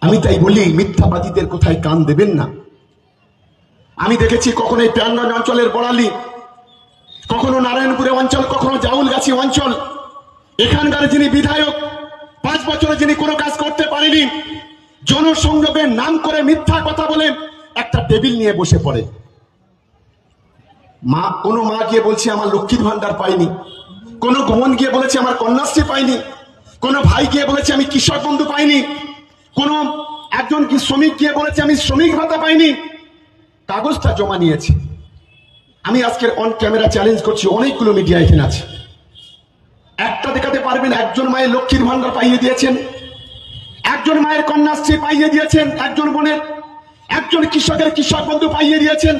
আমি তাই বলি, মিথ্যাবাদীদের কোথায় কান দেবেন না। আমি দেখেছি কখনো এই প্রাণগঞ্জ অঞ্চলের বড়ালি, কখনো নারায়ণপুরে অঞ্চল, কখনো জাউলগাছি অঞ্চল, এখানকার যিনি বিধায়ক 5 বছরে যিনি কোনো কাজ করতে পারেনি, জনসংযোগের নাম করে মিথ্যা কথা বলে একটা টেবিল নিয়ে বসে পড়ে। কোনো মা গিয়ে বলছে আমার লক্ষ্মীর ভান্ডার পাইনি, কোনো বোন গিয়ে বলেছে আমার কন্যাশ্রী পাইনি, কোনো ভাই গিয়ে বলেছে আমি কৃষক বন্ধু পাইনি, কোনো একজন শ্রমিক গিয়ে বলেছে আমি শ্রমিক ভাতা পাইনি। কাগজটা জমা নিয়েছে। আমি আজকের অন ক্যামেরা চ্যালেঞ্জ করছি, অনেকগুলো মিডিয়া এখানে আছে, একটা দেখাতে পারবেন একজন মায়ের লক্ষ্মীর ভান্ডার পাইয়ে দিয়েছেন, একজন মায়ের কন্যাশ্রী পাইয়ে দিয়েছেন, একজন বোনের, একজন কৃষকের কৃষক বন্ধু পাইয়ে দিয়েছেন,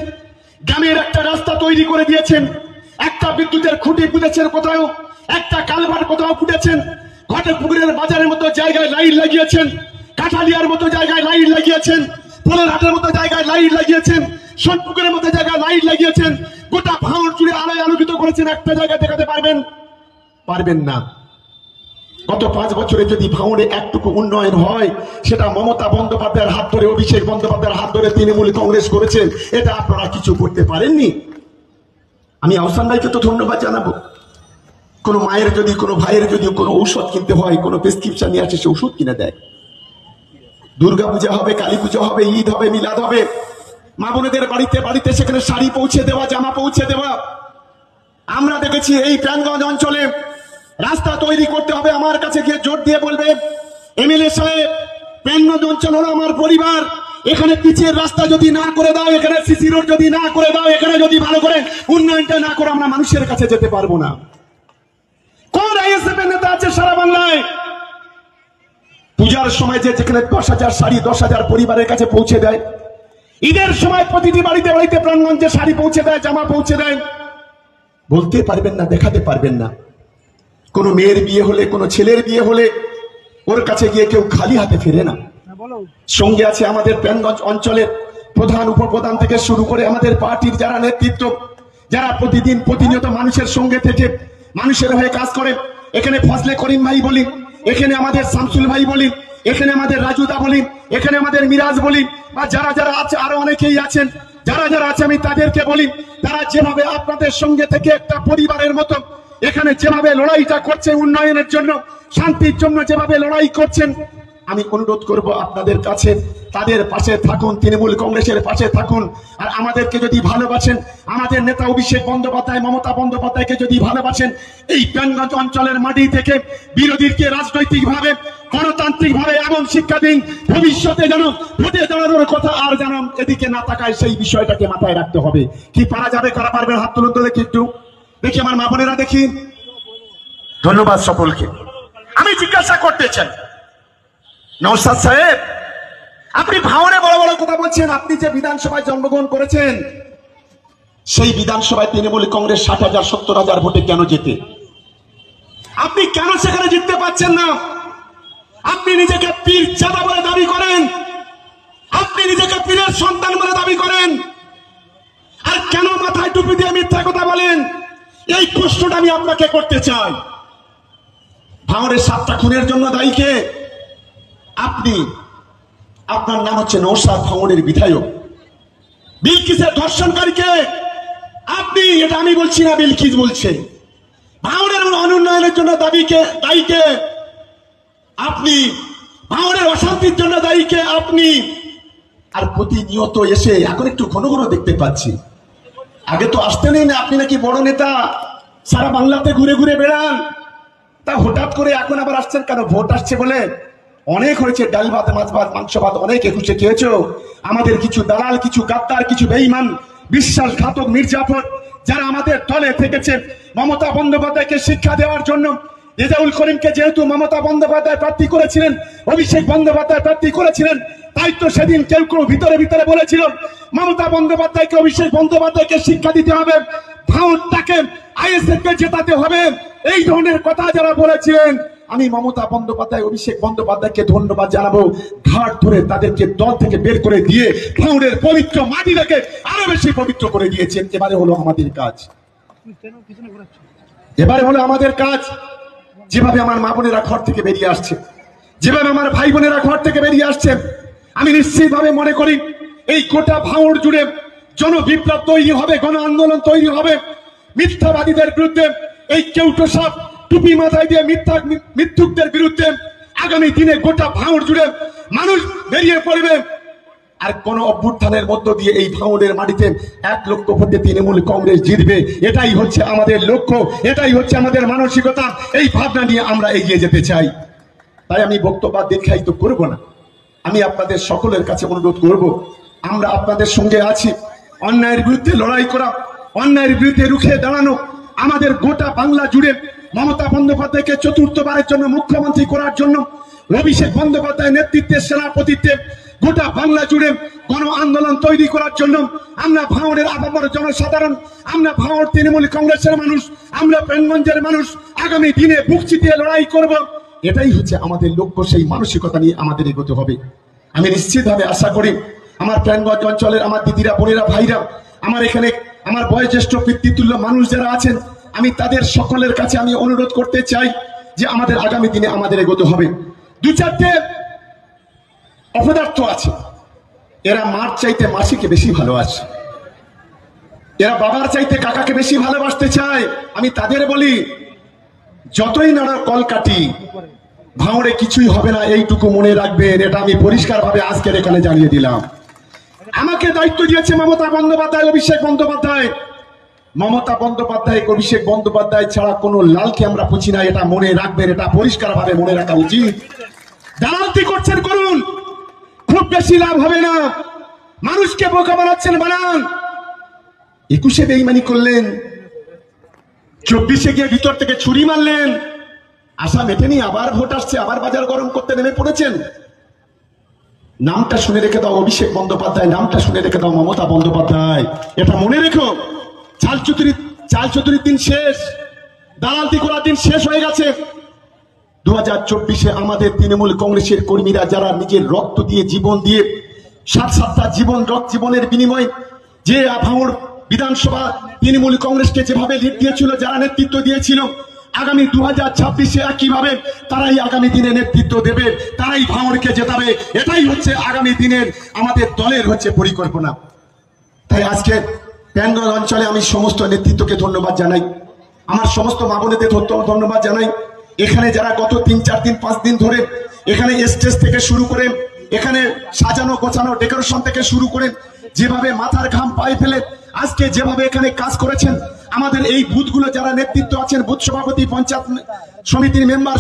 গ্রামের একটা রাস্তা তৈরি করে দিয়েছেন, একটা বিদ্যুতের খুঁটি পুঁতেছেন, কোথাও একটা কালভার্ট কোথাও ফুটেছেন, ঘাটেপুকুরের বাজারের মতো জায়গায় লাইট লাগিয়েছেন, কাঠালিয়ার মতো জায়গায় লাইট লাগিয়েছেন, পোলের হাটের মতো জায়গায় লাইট লাগিয়েছেন, সোনপুকুরের মতো জায়গায় লাইট লাগিয়েছেন, গোটা ভাঙড় জুড়ে আলোয় আলোকিত করেছেন। একটা জায়গায় দেখাতে পারবেন? পারবেন না। গত 5 বছরে যদি ভাঙড়ে একটুকু উন্নয়ন হয়, সেটা মমতা বন্দ্যোপাধ্যায়ের হাত ধরে, অভিষেক বন্দ্যোপাধ্যায়ের হাত ধরে তৃণমূল কংগ্রেস করেছেন। এটা আপনারা কিছু করতে পারেননি। আমি আহসান ভাইকে তো ধন্যবাদ জানাবো। কোনো মায়ের যদি, কোনো ভাইয়ের যদি কোনো ঔষধ কিনতে হয়, কোনো প্রেসক্রিপশন নিয়ে আসে, সে ওষুধ কিনে দেয়। দুর্গা পূজা হবে, কালী পূজা হবে, ঈদ হবে, মিলাদ হবে, মা বোনেদের বাড়িতে বাড়িতে সেখানে শাড়ি পৌঁছে দেওয়া, জামা পৌঁছে দেওয়া। আমরা দেখেছি এই প্রাণগঞ্জ অঞ্চলে রাস্তা তৈরি করতে হবে, আমার কাছে গিয়ে জোর দিয়ে বলবে এমএলএ সাহেব, প্রাণগঞ্জ অঞ্চল হলো আমার পরিবার, এখানে পিচের রাস্তা যদি না করে দাও, এখানে সিসি রোড যদি না করে দাও, এখানে যদি ভালো করে উন্নয়নটা না করে, আমরা মানুষের কাছে যেতে পারবো না। কোন আইএসএফ এর নেতা আছে সারা বাংলায় পূজার সময় যে যেখানে 10,000 শাড়ি 10,000 পরিবারের কাছে পৌঁছে দেয়, ঈদের সময় প্রতিটি বাড়িতে বাড়িতে প্রাণগঞ্জে শাড়ি পৌঁছে দেয়, জামা পৌঁছে দেয়? বলতে পারবেন না, দেখাতে পারবেন না। কোনো মেয়ের বিয়ে হলে, কোনো ছেলের বিয়ে হলে ওর কাছে গিয়ে কেউ খালি হাতে ফেরে না। সঙ্গে আছে আমাদের প্রাণগঞ্জ অঞ্চলের প্রধান, উপপ্রধান থেকে শুরু করে আমাদের পার্টির যারা নেতৃত্ব, যারা প্রতিদিন প্রতিনিয়ত মানুষের সঙ্গে থেকে মানুষের হয়ে কাজ করে। এখানে ফজলে করিম ভাই বলি, এখানে আমাদের শামসুল ভাই বলি, এখানে আমাদের রাজুদা বলি, এখানে আমাদের মিরাজ বলি, বা যারা যারা আছে আরো অনেকেই আছেন, যারা যারা আছে আমি তাদেরকে বলি, তারা যেভাবে আপনাদের সঙ্গে থেকে একটা পরিবারের মতো এখানে যেভাবে লড়াইটা করছে উন্নয়নের জন্য, শান্তির জন্য যেভাবে লড়াই করছেন, আমি অনুরোধ করব আপনাদের কাছে তাদের পাশে থাকুন, তৃণমূল কংগ্রেসের পাশে থাকুন। আর আমাদেরকে যদি ভালোবাসেন, আমাদের নেতা অভিষেক বন্দ্যোপাধ্যায়, মমতা বন্দ্যোপাধ্যায়কে যদি ভালোবাসেন, এই প্রাণগঞ্জ অঞ্চলের মাটি থেকে বিরোধীকে রাজনৈতিকভাবে, গণতান্ত্রিকভাবে এমন শিক্ষা দিন, ভবিষ্যতে যেন ভোটে দাঁড়ানোর কথা আর যেন এদিকে না তাকায়, সেই বিষয়টাকে মাথায় রাখতে হবে। কি পারা যাবে? করা পারবেন? হাত তুলুন তো দেখি, একটু দেখি আমার মা বোনেরা, দেখি। ধন্যবাদ সকলকে। আমি জিজ্ঞাসা করতে চাই, নওশাদ সাহেব, আপনি ভাঙড়ে বড় বড় কথা বলছেন, আপনি যে বিধানসভায় জন্মগ্রহণ করেছেন, সেই বিধানসভায় তৃণমূল কংগ্রেস 60,000 70,000 ভোটে কেন জেতে? আপনি কেন সেখানে জিততে পারছেন না? আপনি নিজেকে পীর জাদা বলে দাবি করেন, আপনি নিজেকে পীরের সন্তান বলে দাবি করেন, আর কেন মাথায় টুপি দিয়ে মিথ্যা কথা বলেন? এই প্রশ্নটা আমি আপনাকে করতে চাই। ভাঙড়ের 7টা খুনের জন্য দায়ী কে? আপনি। আপনার নাম হচ্ছে নওশাদ, ভাঙড়ের বিধায়ক। বিলকিসের ধর্ষণকারীকে আপনি। এটা আমি বলছি না, বিলকিস বলছে। ভাঙড়ের অনুন্নয়নের জন্য দায়ী কে? আপনি। ভাঙড়ের অশান্তির জন্য দায়ী কে? আপনি। আর প্রতিনিয়ত এসে এখন একটু ঘন ঘন দেখতে পাচ্ছি, আগে তো আসতেনই না, আপনি নাকি বড় নেতা, সারা বাংলাতে ঘুরে ঘুরে বেড়ান, তা হঠাৎ করে এখন আবার আসছেন কেন? ভোট আসছে বলে? অনেক হয়েছে, ডাল ভাত, মাছ ভাত, মাংস ভাত অনেক 21-এ খেয়েছো। আমাদের কিছু দালাল, কিছু গাদ্দার, কিছু বেঈমান, বিশ্বাসঘাতক মির্জাফর, যারা আমাদের দলে থেকেছে মমতা বন্দ্যোপাধ্যায়কে শিক্ষা দেওয়ার জন্য। রেজাউল করিমকে যেহেতু মমতা বন্দ্যোপাধ্যায় প্রার্থী করেছিলেন, অভিষেক বন্দ্যোপাধ্যায় প্রার্থী করেছিলেন, তাই তো সেদিন কেউ কেউ ভিতরে ভিতরে বলেছিল মমতা বন্দ্যোপাধ্যায়কে, অভিষেক বন্দ্যোপাধ্যায়কে শিক্ষা দিতে হবে, ভাঙড়টাকে আইএসএফকে জেতাতে হবে, এই ধরনের কথা যারা বলেছিলেন, আমি মমতা বন্দ্যোপাধ্যায়, অভিষেক বন্দ্যোপাধ্যায়কে ধন্যবাদ জানাবো। ঘাট ধরে তাদেরকে দল থেকে বের করে দিয়ে ভাঙড়ের পবিত্র মাটিটাকে আরো বেশি পবিত্র করে দিয়েছেন। এবারে হলো আমাদের কাজ, এবারে হলো আমাদের কাজ। যেভাবে আমার মা বোনেরা ঘর থেকে বেরিয়ে আসছে, যেভাবে আমার ভাই বোনেরা ঘর থেকে বেরিয়ে আসছে, আমি নিশ্চিতভাবে মনে করি এই গোটা ভাঙড় জুড়ে জনবিপ্লব তৈরি হবে, গণ আন্দোলন তৈরি হবে মিথ্যাবাদীদের বিরুদ্ধে। এই কেউটো সাপ টুপি মাথায় দিয়ে মিথ্যুকদের বিরুদ্ধে আগামী দিনে গোটা ভাঙড় জুড়ে মানুষ বেরিয়ে পড়বে। আর কোন অভ্যুত্থানের মধ্য দিয়ে এই ভাঙড়ের মাটিতে 1 লক্ষ ভোটে তৃণমূল কংগ্রেস জিতবে, এটাই হচ্ছে আমাদের লক্ষ্য, এটাই হচ্ছে আমাদের মানসিকতা। এই ভাবনা নিয়ে আমরা এগিয়ে যেতে চাই। তাই আমি বক্তব্য দীর্ঘায়িত করব না, আমি আপনাদের সকলের কাছে অনুরোধ করব, আমরা আপনাদের সঙ্গে আছি। অন্যায়ের বিরুদ্ধে লড়াই করা, অন্যায়ের বিরুদ্ধে রুখে দাঁড়ানো, আমাদের গোটা বাংলা জুড়ে মমতা বন্দ্যোপাধ্যায়কে চতুর্থবারের জন্য মুখ্যমন্ত্রী করার জন্য, অভিষেক বন্দ্যোপাধ্যায়ের নেতৃত্বে সেনাপতিত্বে গোটা বাংলা জুড়ে গণ আন্দোলন তৈরি করার জন্য আমরা ভাঙড়ের আপামর জনসাধারণ, আমরা ভাঙড় তৃণমূল কংগ্রেসের মানুষ, আমরা প্রাণগঞ্জের মানুষ আগামী দিনে বুক চিতিয়ে লড়াই করব। এটাই হচ্ছে আমাদের লক্ষ্য, সেই মানসিকতা নিয়ে আমাদের এগোতে হবে। আমি নিশ্চিতভাবে আশা করি আমার প্রাণগঞ্জ অঞ্চলের আমার দিদিরা, বোনেরা, ভাইরা, আমার এখানে আমার বয়োজ্যেষ্ঠ পিতৃতুল্য মানুষ যারা আছেন, আমি তাদের সকলের কাছে আমি অনুরোধ করতে চাই যে আমাদের আগামী দিনে আমাদের এগোতে হবে। 2-4টে অপদার্থ আছে, এরা মার চাইতে মাসিকে বেশি ভালোবাসে, এরা বাবার চাইতে কাকাকে বেশি ভালোবাসতে চায়। আমি তাদের বলি, যতই নানা কলকাঠি, ভাঙড়ে কিছুই হবে না, এইটুকু মনে রাখবেন। এটা আমি পরিষ্কার ভাবে আজকের এখানে জানিয়ে দিলাম। আমাকে দায়িত্ব দিয়েছে মমতা বন্দ্যোপাধ্যায়, অভিষেক বন্দ্যোপাধ্যায়। মমতা বন্দ্যোপাধ্যায়, অভিষেক বন্দ্যোপাধ্যায় ছাড়া কোনো লালকে আমরা পুছি না, এটা মনে রাখবেন, এটা পরিষ্কার ভাবে মনে রাখা উচিত। দালালি করছেন করুন, খুব বেশি লাভ হবে না। মানুষকে বোকা বানাচ্ছেন, বানান। 21-এ বেইমানি করলেন, 24-এ গিয়ে ভিতর থেকে ছুরি মারলেন, আশা মেটেনি, আবার ভোট আসছে, আবার বাজার গরম করতে নেমে পড়েছেন। নামটা শুনে রেখে দাও অভিষেক বন্দ্যোপাধ্যায়, নামটা শুনে রেখে দাও মমতা বন্দ্যোপাধ্যায়, এটা মনে রেখো। চাল চতুরির দিন শেষ, দালালি করার দিন শেষ হয়ে গেছে। 2024-এ আমাদের তৃণমূল কংগ্রেসের কর্মীরা যারা নিজের রক্ত দিয়ে, জীবন দিয়ে, 7-7টা জীবনের বিনিময়ে যে ভাঙড় বিধানসভা তৃণমূল কংগ্রেসকে যেভাবে লিড দিয়েছিল, যারা নেতৃত্ব দিয়েছিল, আগামী 2026-এ একইভাবে তারাই আগামী দিনে নেতৃত্ব দেবে, তারাই ভাঙড়কে জেতাবে। এটাই হচ্ছে আগামী দিনের আমাদের দলের হচ্ছে পরিকল্পনা। তাই আজকে প্যানগঞ্জ অঞ্চলে আমি সমস্ত নেতৃত্বকে ধন্যবাদ জানাই, আমার সমস্ত মা বোনেদের ধন্যবাদ জানাই। এখানে যারা গত 3-4 দিন 5 দিন ধরে এখানে স্টেজ থেকে শুরু করে, এখানে সাজানো গোছানো ডেকোরেশন থেকে শুরু করে, যেভাবে মাথার ঘাম পায়ে ফেলে আজকে যেভাবে এখানে কাজ করেছেন, আমাদের এই বুথগুলো যারা নেতৃত্ব আছেন, বুথ সভাপতি, পঞ্চায়েত সমিতির মেম্বার,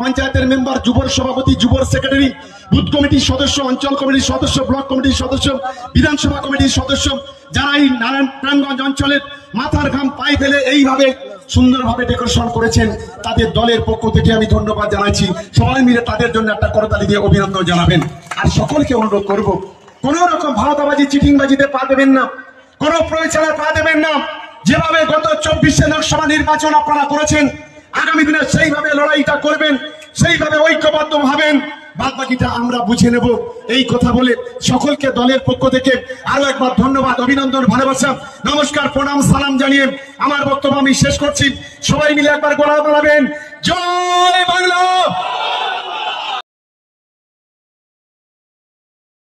পঞ্চায়েতের মেম্বার, যুবর সভাপতি, যুবর সেক্রেটারি, বুথ কমিটির সদস্য, অঞ্চল কমিটির সদস্য, ব্লক কমিটির সদস্য, বিধানসভা কমিটির সদস্য, যারা এই নারায়ণগঞ্জ অঞ্চলের মাথার ঘাম পায়ে ফেলে এইভাবে সুন্দরভাবে ডেকোরেশন করেছেন, তাদের দলের পক্ষ থেকে আমি ধন্যবাদ জানাচ্ছি। সবাই মিলে তাদের জন্য একটা করতালি দিয়ে অভিনন্দন জানাবেন। আর সকলকে অনুরোধ করব, কোন রকম ভাওতাবাজি, চিটিংবাজিতে পা দেবেন না, কোন প্রয়োজনে পা দেবেন না। যেভাবে গত 24-এ লোকসভা নির্বাচন আপনারা করেছেন, আগামী দিনে সেইভাবে লড়াইটা করবেন, সেইভাবে ঐক্যবদ্ধ হবেন। বাদ বাকিটা আমরা বুঝে নেব। এই কথা বলে সকলকে দলের পক্ষ থেকে আরো একবার ধন্যবাদ, অভিনন্দন, ভালোবাসা, নমস্কার, প্রণাম, সালাম জানিয়ে আমার বক্তব্য আমি শেষ করছি। সবাই মিলে একবার গলা বাড়াবেন, জয় বাংলা।